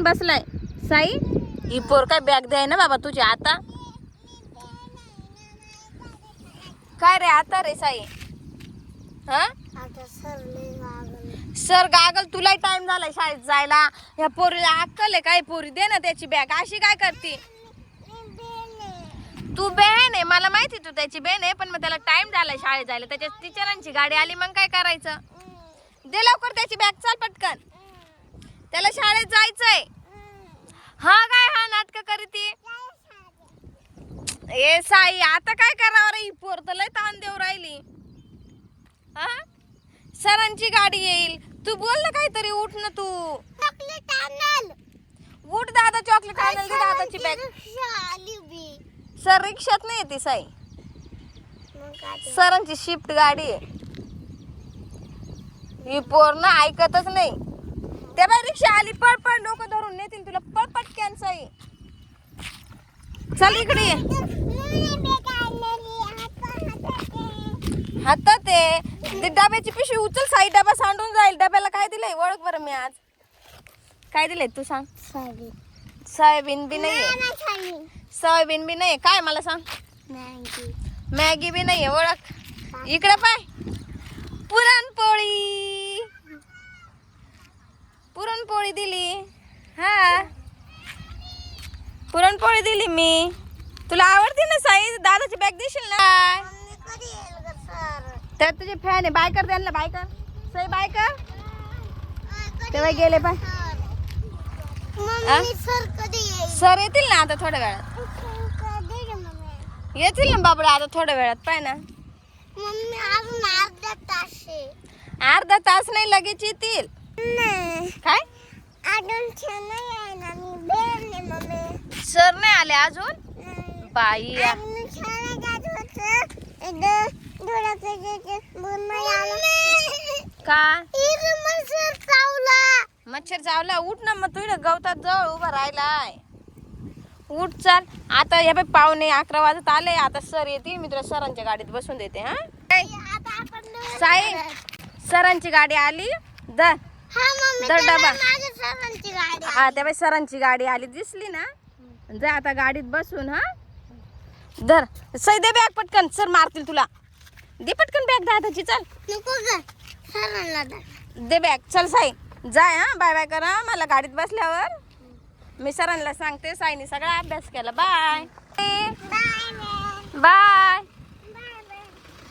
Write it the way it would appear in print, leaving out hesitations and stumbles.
बसलाय साई. ही पोर काय बॅग द्याय ना बाबा तुझी आता. काय रे आता रे साई. हा सर गागल तुलाही टाइम झालाय शाळेत जायला. ह्या पोरीला अक्कल आहे काय. पोरी दे ना त्याची बॅग. अशी काय करते तू. बहीण आहे मला माहिती तू त्याची बहीण आहे पण मग त्याला टाइम झालाय शाळेत जायला. त्याच्या टीचरांची गाडी आली मग काय करायचं. दे लवकर त्याची बॅग. चाल पटकन त्याला शाळेत जायचंय. हा काय हा नाटक करती. ए साई आता काय करावं रे. ही पोर तर लय ताण देऊ राहिली. हा सरांची गाडी येईल. तू बोल ना काहीतरी. उठ ना तू. चॉकलेट आणल. उठ दादा चॉकलेट आणल. दे दादाची बॅग. सर रिक्षात नाही येते साई. सरांची शिफ्ट गाडी आहे. ही पोर ना ऐकतच नाही. ते बाई रिक्षा आली. पळ पळ लोक धरून नेतील तुला. पळ पटक्यान साई. चल इकडे ये. हातात ते डब्याची पिशवी उचल साई. डबा सांडून जाईल. डब्याला काय दिलंय ओळख बरं. मी आज काय दिलंय तू सांग. सोयाबीन बी नाहीये. सोयाबीन बी नाहीये. काय मला सांग. मॅगी बी नाहीये. ओळख इकडे पाय. पुरणपोळी. पुरणपोळी दिली. हा पुरणपोळी दिली मी. तुला आवडते ना साई. दादाची बॅग देशील ना. तर तुझे फॅन आहे. बाय कर त्यांना. बाय कर साई. बाय कर. तेव्हा गेले पाय. सर येतील ना आता थोड्या वेळात. येतील ना बाबडा आता थोड्या वेळात. पाय ना अर्धा तास नाही लगेच येतील. काय सर नाही आले अजून. बाई का मच्छर चावला. उठ ना मग. तू गवतात जवळ उभा राहिलाय. उठ चाल आता. या बाई 11:45 वाजत आले. आता सर येतील. मी तुला सरांच्या गाडीत बसून देते. हा साई सरांची गाडी आली. दर डबा. हा त्या बाई सरांची गाडी आली. दिसली ना. जा आता गाडीत बसून. हा धर साई. दे बॅग पटकन. सर मारतील तुला. दे पटकन बॅग दादाची. चल दे बॅग. चल साई जाय. हा बाय बाय करा. मला गाडीत बसल्यावर मी सरांना सांगते. साईने सगळा अभ्यास केला. Bye bye.